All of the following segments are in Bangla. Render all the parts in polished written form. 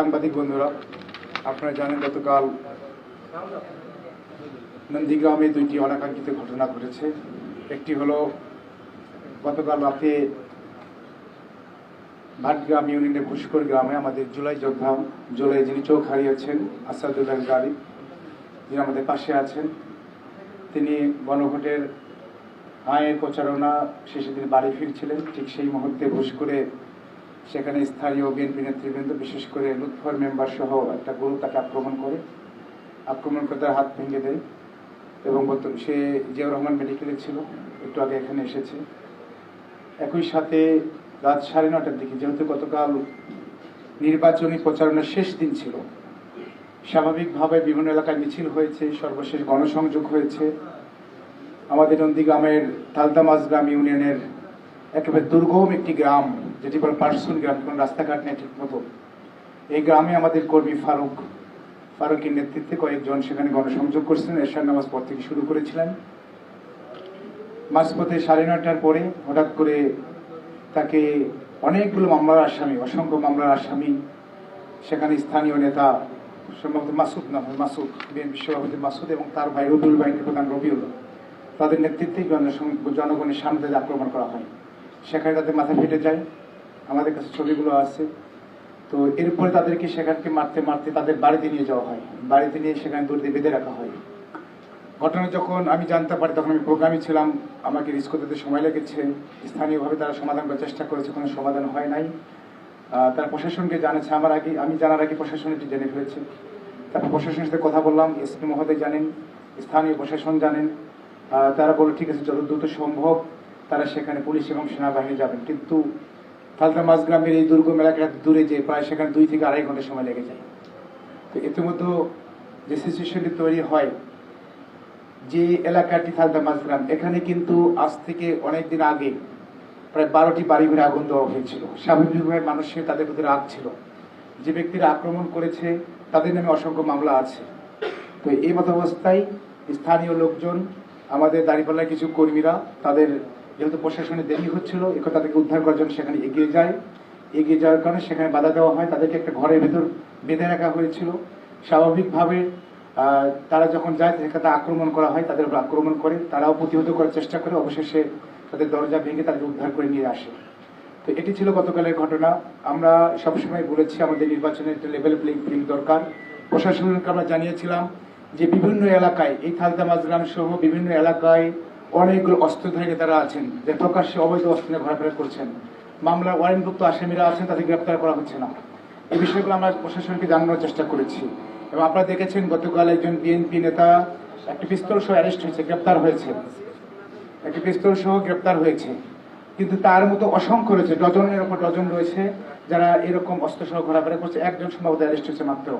সাংবাদিক বন্ধুরা, আপনারা জানেন গতকাল নন্দীগ্রামে দুইটি অনাকাঙ্ক্ষিত ঘটনা ঘটেছে। একটি হলো গতকাল রাতে ভাটগ্রাম ইউনিয়নের ঘুষকর গ্রামে আমাদের জুলাই যোদ্ধা যিনি চোখ হারিয়েছেন আসাদুল্লাহ গাড়ি, যিনি আমাদের পাশে আছেন, তিনি গণভোটের আইনের প্রচারণা শেষে তিনি বাড়ি ফিরছিলেন। ঠিক সেই মুহূর্তে ঘুষকরে সেখানে স্থানীয় বিএনপি নেতৃবৃন্দ, বিশেষ করে লুৎফর মেম্বার সহ একটা গরু তাকে আক্রমণ করে তার হাত ভেঙে দেয় এবং সে জিয়াউর রহমান মেডিকেলে ছিল, একটু আগে এখানে এসেছে। একই সাথে রাত 9:30টার দিকে, যেহেতু গতকাল নির্বাচনী প্রচারণার শেষ দিন ছিল, স্বাভাবিকভাবে বিভিন্ন এলাকায় মিছিল হয়েছে, সর্বশেষ গণসংযোগ হয়েছে। আমাদের নন্দীগ্রামের তালদামাজগ্রাম ইউনিয়নের একেবারে দুর্গম একটি গ্রাম, যেটি বলে পার্সন গ্রাম, কোনো রাস্তাঘাট নেই ঠিক মতো। এই গ্রামে আমাদের কর্মী ফারুকের নেতৃত্বে কয়েকজন সেখানে গণসংযোগ করছিলেন। এশার নামাজ পর থেকে শুরু করেছিলেন। মাঝপথে 9:30টার পরে হঠাৎ করে তাকে অনেকগুলো মামলার আসামি, অসংখ্য মামলার আসামি, সেখানে স্থানীয় নেতা সম্ভবত মাসুদ বিএনপি সভাপতি মাসুদ এবং তার ভাই রবিউল, বাহিনীর প্রধান রবিউল, তাদের নেতৃত্বে জনগণের সামনে আক্রমণ করা হয়। সেখানে তাদের মাথা ফেটে যায়, আমাদের কাছে ছবিগুলো আছে। তো এরপরে তাদেরকে সেখানকে মারতে মারতে তাদের বাড়িতে নিয়ে যাওয়া হয়, বাড়িতে নিয়ে সেখানে দড়িতে বেঁধে রাখা হয়। ঘটনা যখন আমি জানতে পারি তখন আমি প্রোগ্রামে ছিলাম, আমাকে রিস্ক করতে সময় লেগেছে। স্থানীয়ভাবে তারা সমাধান করার চেষ্টা করেছে, কোনো সমাধান হয় নাই। তারা প্রশাসনকে জানাচ্ছে, আমি জানার আগে প্রশাসন এটি জেনে ফেলেছে। তারপর প্রশাসনের সাথে কথা বললাম, এসপি মহোদয় জানেন, স্থানীয় প্রশাসন জানেন। তারা বলল ঠিক আছে, যত দ্রুত সম্ভব তারা সেখানে পুলিশ এবং সেনাবাহিনী যাবেন। কিন্তু তালদামাজগ্রামের এই দুর্গম এলাকাটা দূরে, যে প্রায় সেখানে 2 থেকে 2.5 ঘন্টা সময় লেগে যায়। তো ইতিমধ্যে যে সিচুয়েশনটি তৈরি হয়, যে এলাকাটি তালদামাজগ্রাম, এখানে কিন্তু আজ থেকে অনেকদিন আগে প্রায় 12টি বাড়ি ঘরে আগুন দেওয়া হয়েছিল। স্বাভাবিকভাবে মানুষের তাদের প্রতি রাগ ছিল। যে ব্যক্তিরা আক্রমণ করেছে তাদের নামে অসংখ্য মামলা আছে। তো এই মতো অবস্থায় স্থানীয় লোকজন, আমাদের দাঁড়িপাল্লার কিছু কর্মীরা, তাদের যেহেতু প্রশাসনে দেরি হচ্ছিল, একথা তাদেরকে উদ্ধার করার জন্য সেখানে এগিয়ে যাওয়ার কারণে সেখানে বাধা দেওয়া হয়। তাদেরকে একটা ঘরের ভেতর বেঁধে রাখা হয়েছিল। স্বাভাবিকভাবে তারা যখন যায় সেখানে আক্রমণ করা হয়, তাদের উপর আক্রমণ করে, তারাও প্রতিহত করার চেষ্টা করে, অবশেষে তাদের দরজা ভেঙে তাদের উদ্ধার করে নিয়ে আসে। তো এটি ছিল গতকালের ঘটনা। আমরা সবসময় বলেছি আমাদের নির্বাচনের একটা লেভেল প্লেইং ফিল্ড দরকার। প্রশাসনকে আমরা জানিয়েছিলাম যে বিভিন্ন এলাকায়, এই তালদামাজগ্রাম সহ বিভিন্ন এলাকায় অনেকগুলো অস্ত্রধারী নেতারা আছেন, যে প্রকাশ্যে অবৈধ অস্ত্র নিয়ে ঘোরাফেরা করছেন। মামলার ওয়ারেন্টভুক্ত আসামিরা আছেন, তাদের গ্রেপ্তার করা হচ্ছে না। এই বিষয়গুলো আমরা প্রশাসনকে জানানোর চেষ্টা করেছি। এবং আপনারা দেখেছেন গতকাল একজন বিএনপি নেতা একটি পিস্তল সহ অ্যারেস্ট হয়েছে, গ্রেপ্তার হয়েছে। কিন্তু তার মতো অসংখ্য রয়েছে, ডজনের উপর ডজন রয়েছে যারা এরকম অস্ত্র সহ ঘোরাফেরা করছে। একজন সম্ভবত অ্যারেস্ট হয়েছে মাত্র।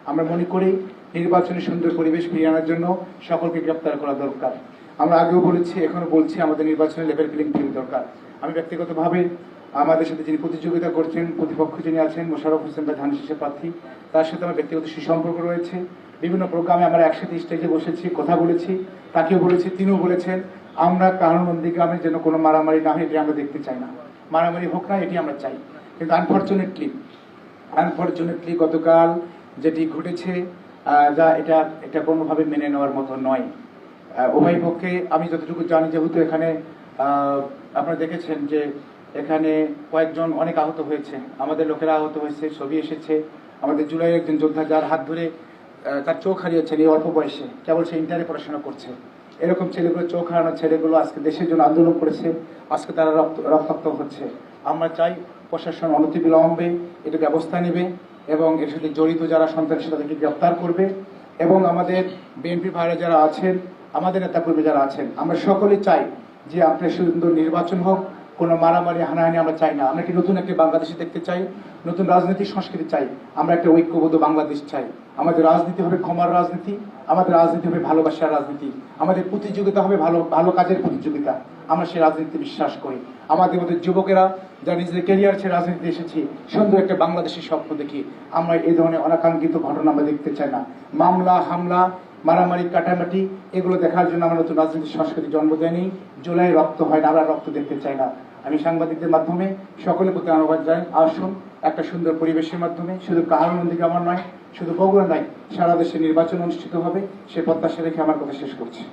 আমরা মনে করি নির্বাচনী সুন্দর পরিবেশ ফিরিয়ে আনার জন্য সকলকে গ্রেপ্তার করা দরকার। আমরা আগেও বলেছি, এখনো বলছি, আমাদের নির্বাচনের লেভেল প্লেইং ফিল্ড দরকার। আমি ব্যক্তিগতভাবে আমাদের সাথে যিনি প্রতিযোগিতা করছেন, প্রতিপক্ষ যিনি আছেন, মোশাররফ হোসেন ভাই ধান শীষের প্রার্থী, তার সাথে আমার ব্যক্তিগত সুসম্পর্ক রয়েছে। বিভিন্ন প্রোগ্রামে আমরা একসাথে স্টেজে বসেছি, কথা বলেছি, তাকেও বলেছি, তিনিও বলেছেন আমরা কারণ নন্দীগ্রামে যেন কোনো মারামারি না হয়, এটি আমরা দেখতে চাই না। মারামারি হোক না, এটি আমরা চাই। কিন্তু আনফর্চুনেটলি গতকাল যেটি ঘটেছে, এটা কোনোভাবে মেনে নেওয়ার মতো নয়। উভয় পক্ষে আমি যতটুকু জানি, যেহেতু এখানে আপনারা দেখেছেন যে এখানে কয়েকজন অনেক আহত হয়েছে, আমাদের লোকেরা আহত হয়েছে, ছবি এসেছে। আমাদের জুলাই একজন যোদ্ধা, যার হাত ধরে তার চোখ হারিয়েছেন এই অল্প বয়সে, কেবল সে ইন্টারে পড়াশোনা করছে। এরকম ছেলেগুলো, চোখ হারানো ছেলেগুলো আজকে দেশের জন্য আন্দোলন করেছে, আজকে তারা রক্তাক্ত হচ্ছে। আমরা চাই প্রশাসন অনতিবিলম্বে এটা ব্যবস্থা নেবে এবং এর সাথে জড়িত যারা সন্ত্রাসী তাদেরকে গ্রেপ্তার করবে। এবং আমাদের বিএনপি ভাইরা যারা আছেন, আমাদের নেতাকর্মী যারা আছেন, আমরা সকলে চাই যে আপনার সুন্দর নির্বাচন হোক, কোনো মারামারি হানাহানি আমরা চাই না। আমরা কি নতুন একটি বাংলাদেশে দেখতে চাই, নতুন রাজনীতির সংস্কৃতি চাই। আমরা একটা ঐক্যবদ্ধ বাংলাদেশ চাই। আমাদের রাজনীতি হবে ক্ষমার রাজনীতি, আমাদের রাজনীতি হবে ভালোবাসার রাজনীতি, আমাদের প্রতিযোগিতা হবে ভালো কাজের প্রতিযোগিতা। আমরা সেই রাজনীতি বিশ্বাস করি। আমাদের যুবকেরা যারা নিজেদের ক্যারিয়ার ছেড়ে রাজনীতিতে এসেছি, সুন্দর একটা বাংলাদেশের স্বপ্ন দেখি। আমরা এই ধরনের অনাকাঙ্ক্ষিত ঘটনা আমরা দেখতে চাই না। মামলা, হামলা, মারামারি, কাটামাটি, এগুলো দেখার জন্য আমরা নতুন রাজনীতির সংস্কৃতি জন্ম দেয়নি। জুলাই রক্ত হয় না, আমরা রক্ত দেখতে চাই না। আমি সাংবাদিকদের মাধ্যমে সকলের প্রতি আহ্বান জানাই, আসুন একটা সুন্দর পরিবেশের মাধ্যমে শুধু কাহারনদিকে আমার নয়, শুধু বগুড়া নয়, সারা দেশে নির্বাচন অনুষ্ঠিত হবে সে প্রত্যাশা রেখে আমার কথা শেষ করছি।